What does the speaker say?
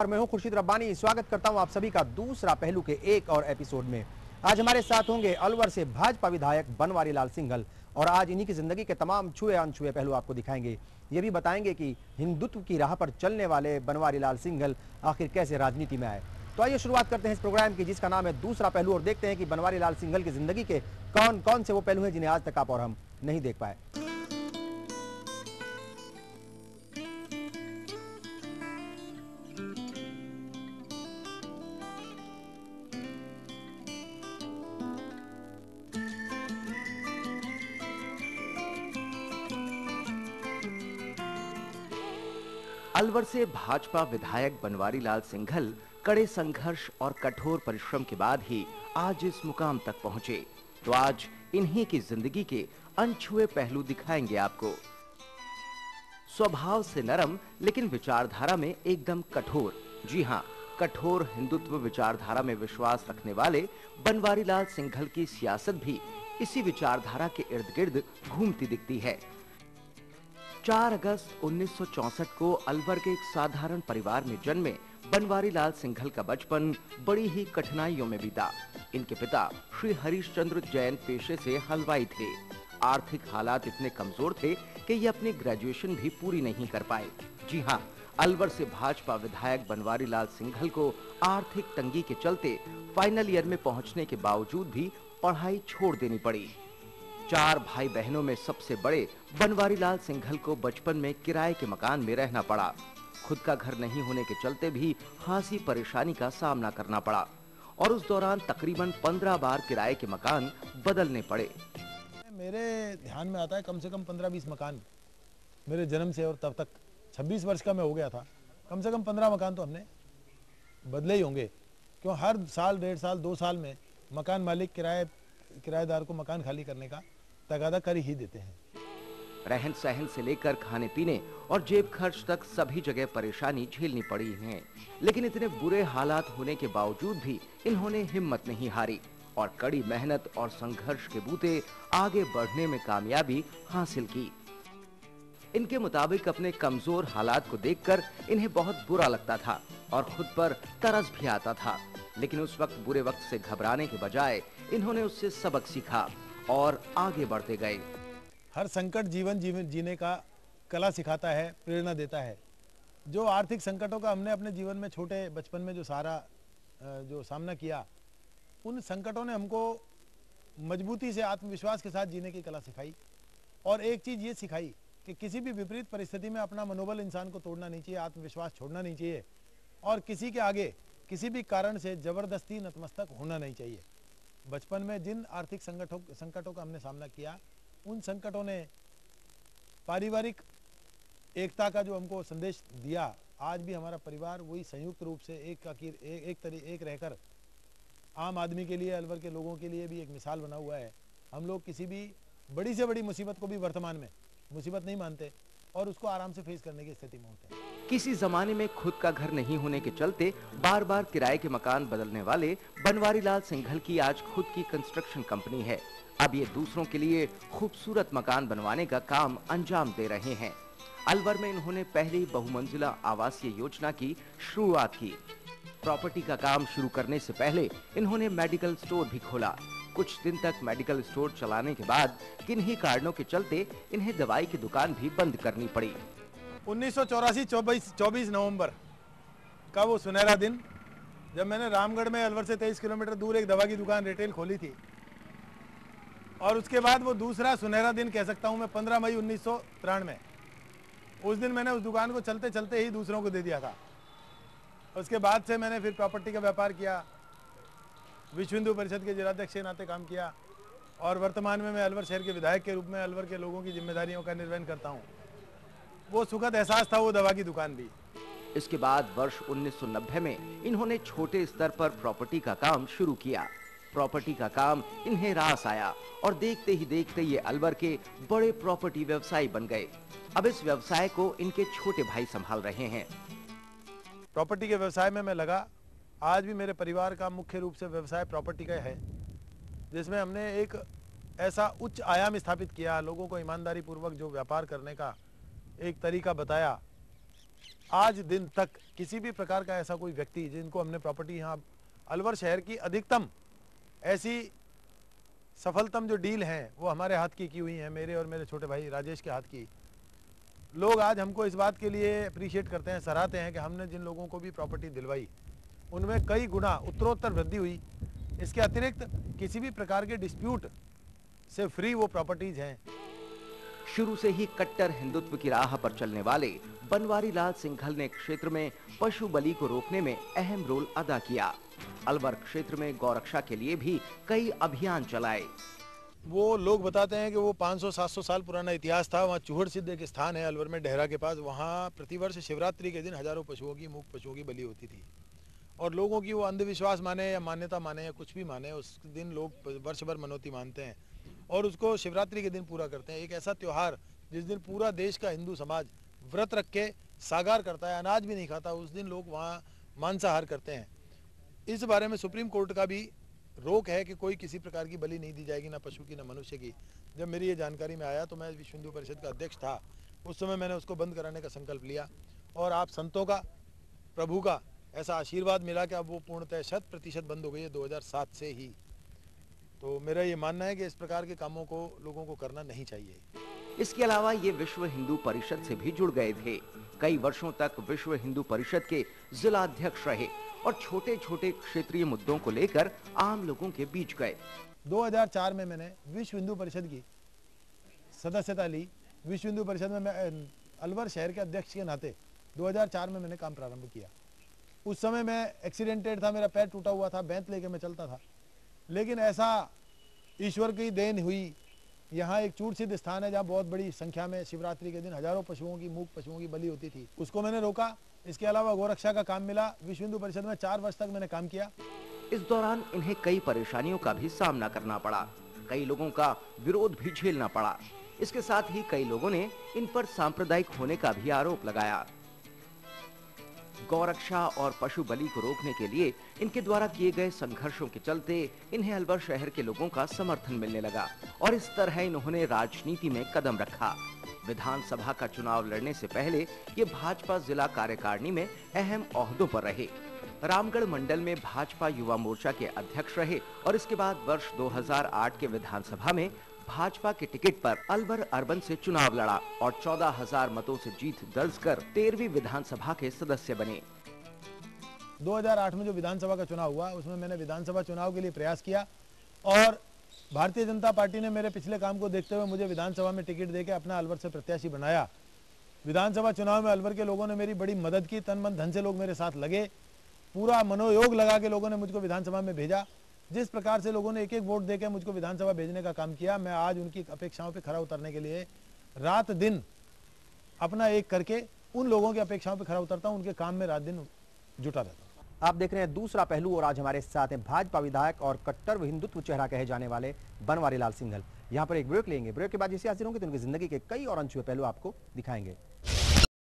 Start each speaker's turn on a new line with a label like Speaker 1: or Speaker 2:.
Speaker 1: मैं हूं खुर्शीद रब्बानी। स्वागत करता हूं आप सभी का दूसरा पहलू के एक और एपिसोड में। आज हमारे साथ होंगे अलवर से भाजपा विधायक बनवारी लाल सिंघल और आज इन्हीं की जिंदगी के तमाम छुए अनछुए पहलू आपको दिखाएंगे। ये भी बताएंगे कि हिंदुत्व की राह पर चलने वाले बनवारी लाल सिंघल आखिर कैसे राजनीति में आए। तो आइए शुरुआत करते हैं इस प्रोग्राम की जिसका नाम है दूसरा पहलू और देखते हैं कि बनवारी लाल सिंघल की जिंदगी के कौन कौन से वो पहलू हैं जिन्हें आज तक आप और हम नहीं देख पाए।
Speaker 2: अलवर से भाजपा विधायक बनवारी लाल सिंघल कड़े संघर्ष और कठोर परिश्रम के बाद ही आज इस मुकाम तक पहुंचे। तो आज इन्हीं की जिंदगी के अनछुए पहलू दिखाएंगे आपको। स्वभाव से नरम लेकिन विचारधारा में एकदम कठोर, जी हाँ, कठोर हिंदुत्व विचारधारा में विश्वास रखने वाले बनवारी लाल सिंघल की सियासत भी इसी विचारधारा के इर्द गिर्द घूमती दिखती है। 4 अगस्त 1964 को अलवर के एक साधारण परिवार में जन्मे बनवारी लाल सिंघल का बचपन बड़ी ही कठिनाइयों में बीता। इनके पिता श्री हरिश्चंद्र जैन पेशे से हलवाई थे। आर्थिक हालात इतने कमजोर थे कि ये अपनी ग्रेजुएशन भी पूरी नहीं कर पाए। जी हाँ, अलवर से भाजपा विधायक बनवारी लाल सिंघल को आर्थिक तंगी के चलते फाइनल ईयर में पहुंचने के बावजूद भी पढ़ाई छोड़ देनी पड़ी। 4 भाई बहनों में सबसे बड़े बनवारी लाल सिंघल को बचपन में किराए के मकान में रहना पड़ा। खुद का घर नहीं होने के चलते भी खासी परेशानी का सामना करना पड़ा और उस दौरान तकरीबन 15 बार किराए के मकान बदलने पड़े।
Speaker 3: मेरे ध्यान में आता है कम से कम 15-20 मकान मेरे जन्म से और तब तक 26 वर्ष का मैं हो गया था, कम से कम 15 मकान तो हमने बदले ही होंगे। क्यों हर साल 1.5 साल 2 साल में मकान मालिक किराएदार को मकान खाली करने का तगादा कर ही देते हैं।
Speaker 2: रहन सहन से लेकर खाने पीने और जेब खर्च तक सभी जगह परेशानी झेलनी पड़ी है। लेकिन इतने बुरे हालात होने के बावजूद भी इन्होंने हिम्मत नहीं हारी और कड़ी मेहनत और संघर्ष के बूते आगे बढ़ने में कामयाबी हासिल की। इनके मुताबिक अपने कमजोर हालात को देखकर इन्हें बहुत बुरा लगता था और खुद पर तरस भी आता था। लेकिन उस वक्त बुरे वक्त से घबराने के बजाय इन्होंने उससे सबक सीखा और आगे बढ़ते गए।
Speaker 3: हर संकट जीवन जीने का कला सिखाता है, प्रेरणा देता है। जो आर्थिक संकटों का हमने अपने जीवन में छोटे बचपन में जो सामना किया, उन संकटों ने हमको मजबूती से आत्मविश्वास के साथ जीने की कला सिखाई। और एक चीज़ ये सिखाई कि किसी भी विपरीत परिस्थिति में अपना मनोबल इंसान को तोड़ना नहीं चाहिए, आत्मविश्वास छोड़ना नहीं चाहिए और किसी के आगे किसी भी कारण से जबरदस्ती नतमस्तक होना नहीं चाहिए। बचपन में जिन आर्थिक संकटों का हमने सामना किया, उन संकटों ने पारिवारिक एकता का जो हमको संदेश दिया, आज भी हमारा परिवार वही संयुक्त रूप से एक रहकर आम आदमी के लिए, अलवर के लोगों के लिए भी एक मिसाल बना हुआ है। हम लोग किसी भी बड़ी से बड़ी मुसीबत को भी वर्तमान में मुसीबत नहीं मानते और उसको आराम से फेस करने की स्थिति में होते हैं।
Speaker 2: किसी जमाने में खुद का घर नहीं होने के चलते बार बार किराए के मकान बदलने वाले बनवारी लाल सिंघल की आज खुद की कंस्ट्रक्शन कंपनी है। अब ये दूसरों के लिए खूबसूरत मकान बनवाने का काम अंजाम दे रहे हैं। अलवर में इन्होंने पहली बहुमंजिला आवासीय योजना की शुरुआत की। प्रॉपर्टी का काम शुरू करने से पहले इन्होंने मेडिकल स्टोर भी खोला। कुछ दिन तक मेडिकल स्टोर चलाने के बाद किन्हीं कारणों के चलते इन्हें दवाई की दुकान भी बंद करनी पड़ी।
Speaker 3: 1984 24 नवंबर का वो सुनहरा दिन, जब मैंने रामगढ़ में अलवर से 23 किलोमीटर दूर एक दवा की दुकान रिटेल खोली थी। और उसके बाद वो दूसरा सुनहरा दिन कह सकता हूँ मैं 15 मई 1993। उस दिन मैंने उस दुकान को चलते चलते ही दूसरों को दे दिया था। उसके बाद से मैंने फिर प्रॉपर्टी का व्यापार किया, विश्व हिंदू परिषद के जिलाध्यक्ष के नाते काम किया और वर्तमान में मैं अलवर शहर के विधायक के रूप में अलवर के लोगों की जिम्मेदारियों का निर्वहन करता हूँ। वो सुखद एहसास था वो दवा की दुकान भी।
Speaker 2: इसके बाद वर्ष 1990 में इन्होंने छोटे स्तर पर प्रॉपर्टी का काम शुरू किया। प्रॉपर्टी का काम इन्हें रास आया और देखते ही देखते ये अलवर के बड़े प्रॉपर्टी व्यवसायी बन गए। अब इस व्यवसाय को इनके छोटे भाई संभाल रहे हैं।
Speaker 3: प्रॉपर्टी के व्यवसाय में मैं लगा। आज भी मेरे परिवार का मुख्य रूप से व्यवसाय प्रॉपर्टी का है, जिसमें हमने एक ऐसा उच्च आयाम स्थापित किया, लोगों को ईमानदारी पूर्वक जो व्यापार करने का एक तरीका बताया। आज दिन तक किसी भी प्रकार का ऐसा कोई व्यक्ति जिनको हमने प्रॉपर्टी यहाँ अलवर शहर की अधिकतम ऐसी सफलतम जो डील है वो हमारे हाथ की हुई है, मेरे और मेरे छोटे भाई राजेश के हाथ की। लोग आज हमको इस बात के लिए अप्रिशिएट करते हैं, सराहते हैं कि हमने जिन लोगों को भी प्रॉपर्टी दिलवाई उनमें कई गुना उत्तरोत्तर वृद्धि हुई। इसके अतिरिक्त किसी भी प्रकार के डिस्प्यूट से फ्री वो प्रॉपर्टीज हैं।
Speaker 2: शुरू से ही कट्टर हिंदुत्व की राह पर चलने वाले बनवारी लाल सिंघल ने क्षेत्र में पशु बलि को रोकने में अहम रोल अदा किया। अलवर क्षेत्र में गौरक्षा के लिए भी कई अभियान चलाए।
Speaker 3: वो लोग बताते हैं कि वो 500-700 साल पुराना इतिहास था। वहाँ चूहड़ सिद्ध एक स्थान है अलवर में, डेहरा के पास। वहाँ प्रतिवर्ष शिवरात्रि के दिन हजारों पशुओं की, मूक पशुओं की बलि होती थी। और लोगों की वो अंधविश्वास माने या मान्यता माने या कुछ भी माने, उस दिन लोग वर्ष भर मनौती मानते हैं और उसको शिवरात्रि के दिन पूरा करते हैं। एक ऐसा त्यौहार जिस दिन पूरा देश का हिंदू समाज व्रत रख के सागार करता है, अनाज भी नहीं खाता, उस दिन लोग वहाँ मांसाहार करते हैं। इस बारे में सुप्रीम कोर्ट का भी रोक है कि कोई किसी प्रकार की बलि नहीं दी जाएगी, ना पशु की ना मनुष्य की। जब मेरी ये जानकारी में आया तो मैं विश्व हिंदू परिषद का अध्यक्ष था, उस समय मैंने उसको बंद कराने का संकल्प लिया और आप संतों का, प्रभु का ऐसा आशीर्वाद मिला कि अब वो पूर्णतः 100% बंद हो गई है 2007 से ही। तो मेरा ये मानना है कि इस प्रकार के कामों को लोगों को करना नहीं चाहिए।
Speaker 2: इसके अलावा ये विश्व हिंदू परिषद से भी जुड़ गए थे। कई वर्षों तक विश्व हिंदू परिषद के जिला अध्यक्ष रहे और छोटे छोटे क्षेत्रीय मुद्दों को लेकर आम लोगों के बीच गए।
Speaker 3: 2004 में मैंने विश्व हिंदू परिषद की सदस्यता ली। विश्व हिंदू परिषद में मैं अलवर शहर के अध्यक्ष के नाते 2004 में मैंने काम प्रारंभ किया। उस समय मैं एक्सीडेंटेड था, मेरा पैर टूटा हुआ था, बेंत लेके मैं चलता था। लेकिन ऐसा ईश्वर की देन हुई, यहाँ एक चूड़ सिद्ध स्थान है जहाँ बहुत बड़ी संख्या में शिवरात्रि के दिन हजारों पशुओं की, मूक पशुओं की बलि होती थी। उसको मैंने रोका। इसके अलावा गौरक्षा का काम मिला। विश्व हिंदू परिषद में 4 वर्ष तक मैंने काम किया।
Speaker 2: इस दौरान इन्हें कई परेशानियों का भी सामना करना पड़ा। कई लोगों का विरोध भी झेलना पड़ा। इसके साथ ही कई लोगों ने इन पर सांप्रदायिक होने का भी आरोप लगाया। गौरक्षा और पशु बलि को रोकने के लिए इनके द्वारा किए गए संघर्षों के चलते इन्हें अलवर शहर के लोगों का समर्थन मिलने लगा और इस तरह इन्होंने राजनीति में कदम रखा। विधानसभा का चुनाव लड़ने से पहले ये भाजपा जिला कार्यकारिणी में अहम ओहदों पर रहे। रामगढ़ मंडल में भाजपा युवा मोर्चा के अध्यक्ष रहे और इसके बाद वर्ष 2008 के विधानसभा में भाजपा के टिकट पर अलवर अर्बन से चुनाव लड़ा और 14,000 मतों से जीत दर्ज कर 13वीं विधानसभा के सदस्य बने।
Speaker 3: 2008 में जो विधानसभा का चुनाव हुआ उसमें मैंने विधानसभा चुनाव के लिए प्रयास किया और भारतीय जनता पार्टी ने मेरे पिछले काम को देखते हुए मुझे विधानसभा में टिकट देके अपना अलवर से प्रत्याशी बनाया। विधानसभा चुनाव में अलवर के लोगों ने मेरी बड़ी मदद की। तन मन धन से लोग मेरे साथ लगे, पूरा मनोयोग लगा के लोगों ने मुझको विधानसभा में भेजा। जिस प्रकार से लोगों ने एक एक वोट देकर मुझको विधानसभा भेजने का काम किया, मैं आज उनकी अपेक्षाओं पे खरा उतरने के लिए रात दिन अपना एक करके उन लोगों की अपेक्षाओं पे खरा उतरता हूं, उनके काम में रात दिन जुटा रहता हूं।
Speaker 1: आप देख रहे हैं दूसरा पहलू और आज हमारे साथ हैं भाजपा विधायक और कट्टर हिंदुत्व चेहरा कहे जाने वाले बनवारी लाल सिंघल। यहाँ पर एक ब्रेक लेंगे। ब्रेक के बाद जैसे हाजिर होंगे तो उनकी जिंदगी के कई और अनछुए पहलू आपको दिखाएंगे।